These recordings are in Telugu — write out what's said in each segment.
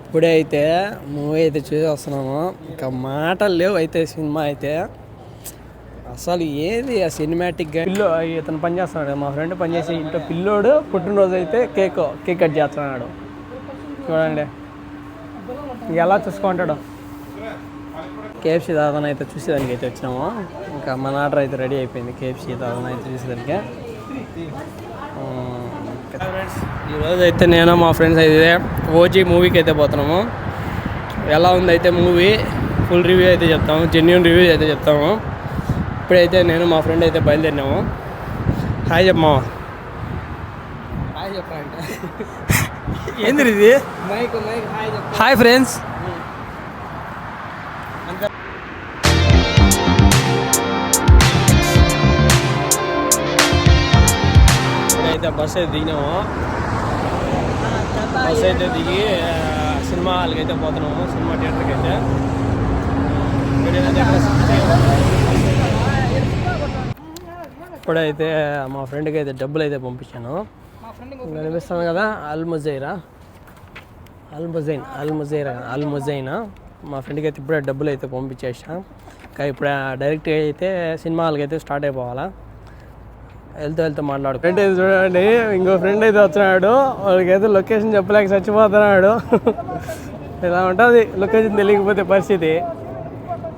ఇప్పుడే అయితే మూవీ అయితే చూసి వస్తున్నాము. ఇంకా మాటలు లేవు అయితే సినిమా అయితే అసలు ఏది ఆ సినిమాటిక్గా ఇతను పనిచేస్తున్నాడు, మా ఫ్రెండ్ పనిచేసే ఇంట్లో పిల్లోడు పుట్టినరోజు అయితే కేక్ కట్ చేస్తున్నాడు. చూడండి ఎలా చూసుకుంటాడు. కేఎఫ్సీ దాదాపు అయితే చూసేదానికి అయితే వచ్చినాము. ఇంకా మన ఆర్డర్ అయితే రెడీ అయిపోయింది. కేఎఫ్సీ దాదాపు అయితే చూసేదానికి. ఫ్రెండ్స్ ఈరోజు అయితే నేను మా ఫ్రెండ్స్ అయితే ఓజీ మూవీకి అయితే పోతున్నాము. ఎలా ఉంది అయితే మూవీ ఫుల్ రివ్యూ అయితే చెప్తాము, జెన్యూన్ రివ్యూ అయితే చెప్తాము. ఇప్పుడైతే నేను మా ఫ్రెండ్ అయితే బయలుదేరినాము. హాయ్ చెప్పమా. హాయ్ చెప్పండి. ఏంది ఇది మైక్ మైక్. Hi friends. అయితే బస్ అయితే దిగినాము. బస్ అయితే దిగి సినిమా హాల్కి అయితే పోతున్నాము, సినిమా థియేటర్కి అయితే. ఇప్పుడైతే మా ఫ్రెండ్కి అయితే డబ్బులు అయితే పంపించాను. కనిపిస్తాను కదా, అల్ముజైనా మా ఫ్రెండ్కి అయితే ఇప్పుడే డబ్బులు అయితే పంపించేసాం. ఇంకా ఇప్పుడు డైరెక్ట్గా అయితే సినిమా హాల్కి అయితే స్టార్ట్ అయిపోవాలా. వెళ్తూ మాట్లాడు. ఫ్రెండ్ అయితే చూడండి, ఇంకో ఫ్రెండ్ అయితే వచ్చినాడు. వాడికైతే లొకేషన్ చెప్పలేక చచ్చిపోతున్నాడు. ఇలా ఉంటుంది లొకేషన్ తెలియకపోతే పరిస్థితి.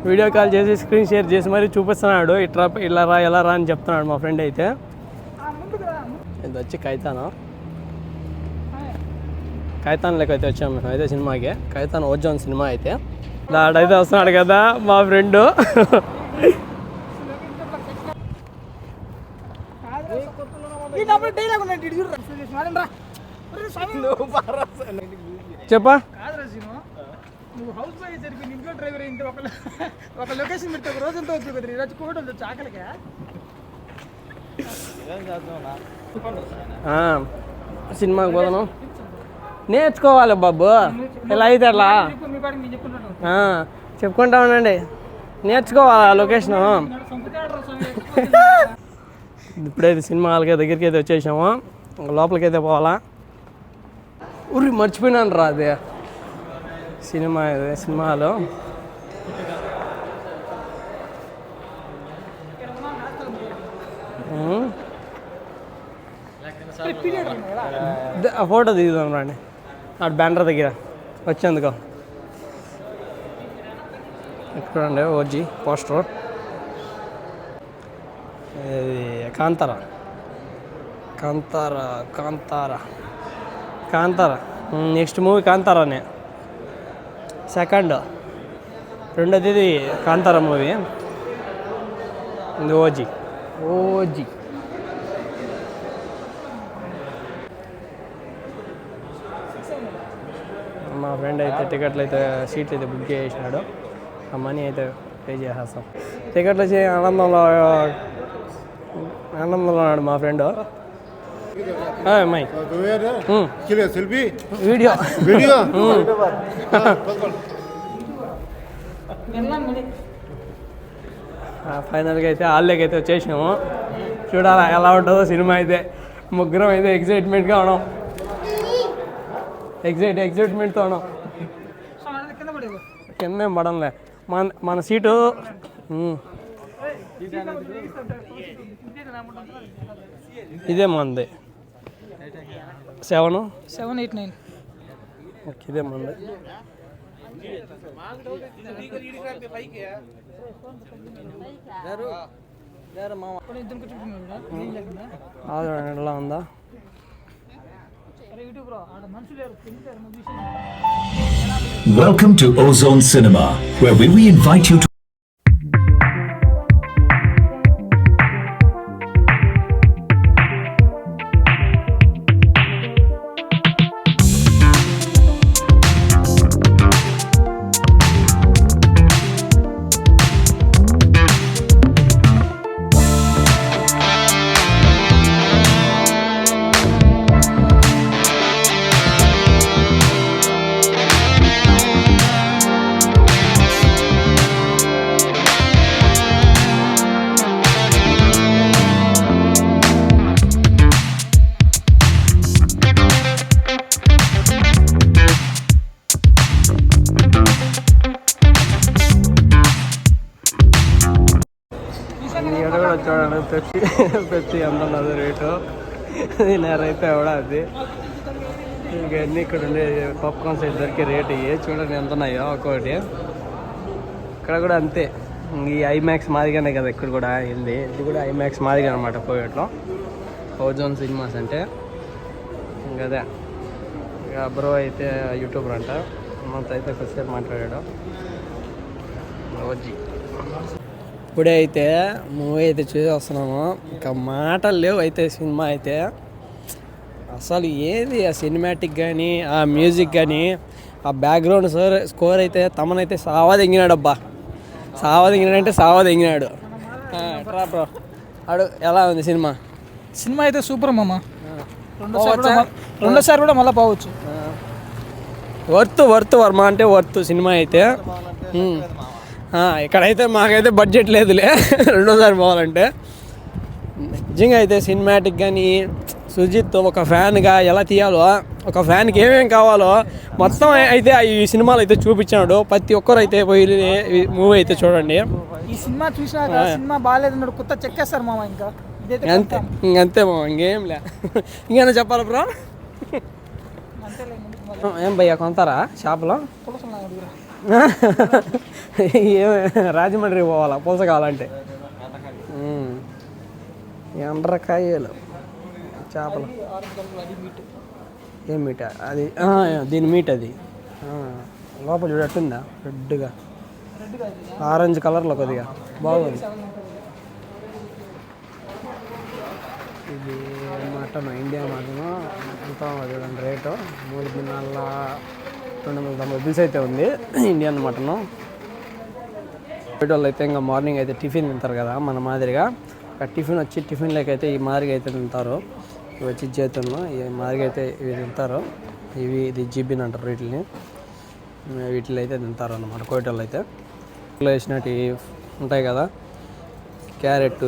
వీడియో కాల్ చేసి స్క్రీన్ షేర్ చేసి మరీ చూపిస్తున్నాడు, ఇలా రా ఎలా రా అని చెప్తున్నాడు మా ఫ్రెండ్ అయితే. ఇది వచ్చి కైతాన్ లెక్క అయితే వచ్చాము మేము అయితే సినిమాకి. కైతాన్ ఓజోన్ సినిమా అయితే దాడైతే వస్తున్నాడు కదా మా ఫ్రెండు. చెప్పా నువ్వు హౌస్ బాయ్ సరికి ఇంట్లో డ్రైవర్ అయింది. ఒక లొకేషన్ పెడితే ఒక రోజంతా వచ్చు కదా, ఈరోజు కోవడం చాకలిగా సినిమాకి పోదాను. నేర్చుకోవాలి బాబు, ఇలా అయితే అట్లా చెప్పుకుంటా ఉండండి. నేర్చుకోవాలి ఆ లొకేషను. ఇప్పుడైతే సినిమా హాల్కి దగ్గరికి అయితే వచ్చేసాము. లోపలికి అయితే పోవాలా. మర్చిపోయినాను రా అదే సినిమాలో ఫోటో దిగుదాం రండి. అటు బ్యానర్ దగ్గర వచ్చేందుకు ఎక్కడండి ఓజీ పోస్టర్. ఇది కాంతారా నెక్స్ట్ మూవీ కాంతారానే. సెకండ్ రెండోది ఇది కాంతారా మూవీ. ఇది ఓజీ మా ఫ్రెండ్ అయితే టికెట్లు అయితే సీట్లు అయితే బుక్ చేసినాడు. ఆ మనీ అయితే పే చేసేస్తాం. టికెట్లు వచ్చి ఆనందంలో ఉన్నాడు మా ఫ్రెండ్. వీడియో ఫైనల్గా అయితే హాల్లోకి అయితే వచ్చేసినాము. చూడాలా ఎలా ఉంటుందో సినిమా అయితే. ముగ్గురం అయితే ఎక్సైట్మెంట్గా ఉన్నాం, ఎక్సైట్మెంట్తో ఉన్నాం. కిందేం పడంలే, మన సీటు ఇదే మంది 789. ఓకే, ఇదే మంది. ఎలా ఉందా? Welcome to Ozone Cinema, where we invite you to కూడా చూడండి పెప్సీ ఎంత ఉన్నది రేటు. నేనైతే ఎవడా అది ఇంకా అన్నీ ఇక్కడ ఉండే పాప్కార్న్స్ అయితే దొరికే రేట్ ఇవి చూడండి ఎంత ఉన్నాయో ఒక్కొక్కటి. ఇక్కడ కూడా అంతే, ఈ ఐమాక్స్ మాదిరిగానే కదా ఇక్కడ కూడా అయింది. ఇది కూడా ఐమాక్స్ మాదిరిగా అనమాట కోవిడ్లో ఓజోన్ సినిమాస్ అంటే. ఇంకా అదే ఇక బ్రో అయితే యూట్యూబర్ అంట, మనతో అయితే కొద్దిసేపు మాట్లాడాడు ఓజీ. ఇప్పుడే అయితే మూవీ అయితే చూసి వస్తున్నాము, ఇంకా మాటలు లేవు అయితే. సినిమా అయితే అసలు ఏది ఆ సినిమాటిక్ కానీ ఆ మ్యూజిక్ కానీ ఆ బ్యాక్గ్రౌండ్ స్కోర్ అయితే తమనైతే సావదెంగినాడు అబ్బా. సావదెంగినాడంటే సావదెంగినాడు. బ్రో అడు ఎలా ఉంది సినిమా? సినిమా అయితే సూపర్ మామ. రెండోసారి కూడా మళ్ళీ పోవచ్చు. వర్త్ వర్మ అంటే వర్త్ సినిమా అయితే. ఇక్కడైతే మాకైతే బడ్జెట్ లేదులే రెండోసారి పోవాలంటే. నిజంగా అయితే సినిమాటిక్ కానీ సుజిత్ ఒక ఫ్యాన్గా ఎలా తీయాలో, ఒక ఫ్యాన్కి ఏమేమి కావాలో మొత్తం అయితే ఈ సినిమాలో అయితే చూపించాడు. ప్రతి ఒక్కరు అయితే పోయి మూవీ అయితే చూడండి. ఈ సినిమా చూసినాక సినిమా బాగాలేదన్నాడు కొత్త చెక్కేస్తారు మామ. ఇంకా అంతే, ఇంకంతే మామ, ఇంకేం లే. ఇంకేనా చెప్పాలి బ్రో? ఏం భయ్యా కొంతారా షాప్లో? రాజమండ్రి పోవాలా పులస కావాలంటే. ఎండ్రకాయలు చేపలు ఏం మీట అది? దీని మీట్ అది. లోపల చూడట్టుందా రెడ్గా ఆరెంజ్ కలర్లో కొద్దిగా బాగుంది. ఇది మటన్, ఇండియా మటన్ ఎంత చూడండి రేటు. 3 దినాల 290 బిల్స్ అయితే ఉంది ఇండియన్ మటను. వాళ్ళు అయితే ఇంకా మార్నింగ్ అయితే టిఫిన్ తింటారు కదా మన మాదిరిగా. టిఫిన్ వచ్చి టిఫిన్లోకి అయితే ఈ మాదిరిగా అయితే తింటారు. ఇవి వచ్చి చేతుల్లో ఈ మాదిరిగా అయితే ఇవి తింటారు. ఇది జిబిన్ అంటారు వీటిని. వీటిలో అయితే తింటారు అన్నమాట కోయటోళ్ళు అయితే. వేసినట్టు ఉంటాయి కదా క్యారెట్,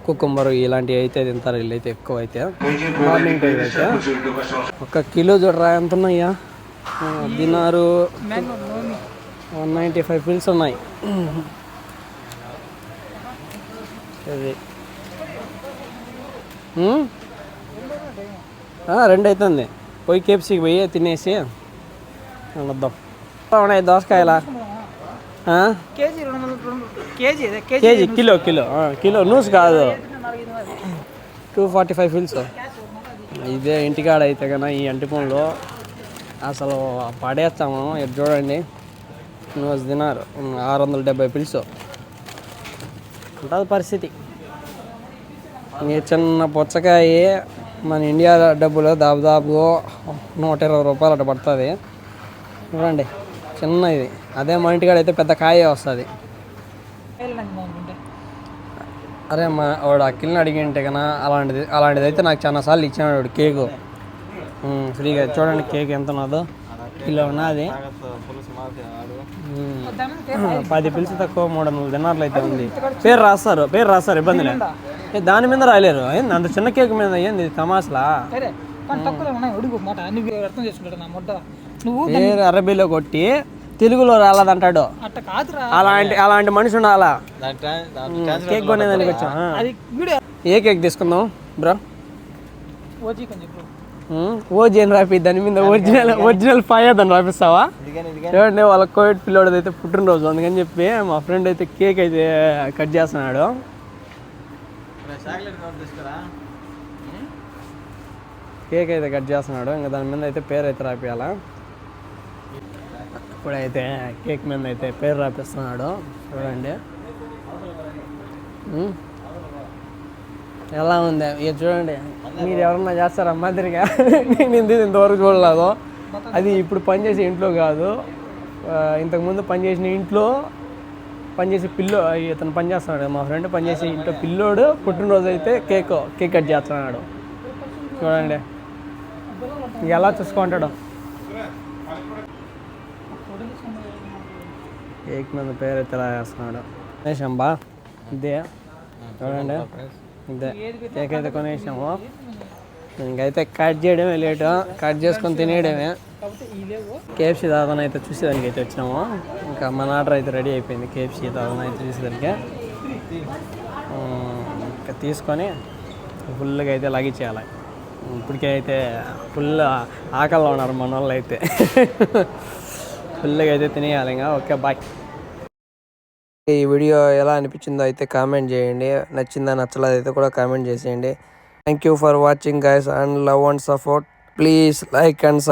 కుకుంబర్ ఇలాంటివి అయితే తింటారు వీళ్ళైతే ఎక్కువ అయితే. మార్నింగ్ టైం అయితే 1 కిలో చూడరా ఎంత ఉన్నాయా? దినారు 195 పిల్స్ ఉన్నాయి. అది 2 అవుతుంది. పోయి కేఎఫ్సీకి పోయి తినేసి వద్దాం. ఉన్నాయి దోసకాయలా? కేజీ కిలో నూస్ కాదు, 245 ఫిల్స్. ఇదే ఇంటికాడ అయితే కన్నా ఈ అంటిపండ్లు అసలు పడేస్తాము. ఇది చూడండి నూస్ తినారు 670 పిల్స్ ఉంటుంది పరిస్థితి. ఈ చిన్న పుచ్చకాయ మన ఇండియా డబ్బులు దాదాపు 120 రూపాయలు అట్లా పడుతుంది చూడండి, చిన్న ఇది. అదే మన ఇంటికాడ అయితే పెద్ద కాయ వస్తుంది. అరే వాడు అక్కిల్ని అడిగింటే కన్నా అలాంటిది అయితే నాకు చాలా సార్లు ఇచ్చాడు వాడు కేకు ఫ్రీగా. చూడండి కేక్ ఎంత ఉన్నదో, కిలో ఉన్నది. 10 పిలిచి తక్కువ 300 దినార్లు అయితే ఉంది. పేరు రాస్తారు ఇబ్బంది లేదు. దాని మీద రాయలేరు. ఏంది అంత చిన్న కేక్ మీద? ఏంది తమాసలా? పేరు అరబీలో కొట్టి తెలుగులో రాలేదంటాడు. అలాంటి మనిషి ఉండాలా కేక్ కొనేదానికి వచ్చా. ఏ కేక్ తీసుకుందాం బ్రో? ఓజీ అని రాపి, దాని మీద ఒరిజినల్ ఫైర్ అని రాపిస్తావా? చూడండి వాళ్ళ కోవిడ్ పిల్లోడిది అయితే పుట్టినరోజు, అందుకని చెప్పి మా ఫ్రెండ్ అయితే కేక్ అయితే కట్ చేస్తున్నాడు. కేక్ అయితే కట్ చేస్తున్నాడు. ఇంకా దాని మీద అయితే పేరు అయితే రాపియాలా. ఇప్పుడైతే కేక్ మీద అయితే పేరు రాపిస్తున్నాడు చూడండి. ఎలా ఉంది ఇది చూడండి. మీరు ఎవరన్నా చేస్తారా మాదిరిగా? నేను ఇంతవరకు చూడలేదు. అది ఇప్పుడు పనిచేసే ఇంట్లో కాదు, ఇంతకుముందు పనిచేసిన ఇంట్లో పనిచేసే ఇతను పనిచేస్తున్నాడు. మా ఫ్రెండ్ పనిచేసే ఇంట్లో పిల్లోడు పుట్టినరోజు అయితే కేక్ కట్ చేస్తున్నాడు చూడండి. ఎలా చూసుకుంటాడు. కేక్ మీద పేరు అయితే రాస్తున్నాడు. కొనేసాంబా ఇదే చూడండి, ఇదే కేక్ అయితే కొనేసాము. ఇంకైతే కట్ చేయడమే లేటు, కట్ చేసుకొని తినేయడమే. కేఎఫ్సీ దాదాపు అయితే చూసేదానికి అయితే వచ్చినాము. ఇంకా మన ఆర్డర్ అయితే రెడీ అయిపోయింది. కేఎఫ్సీ దాదాపు అయితే చూసేదానికి తీసుకొని ఫుల్గా అయితే లాగిచ్చేయాలి. ఇప్పటికే అయితే ఫుల్ ఆకలిలో ఉన్నారు మన వాళ్ళు అయితే. ఫుల్గా అయితే తినేయాలి ఇంకా. Okay bye. ఈ వీడియో ఎలా అనిపించిందో అయితే కామెంట్ చేయండి. నచ్చిందా నచ్చలేదు అయితే కూడా కామెంట్ చేసేయండి. Thank you for watching guys and love and support. Please like and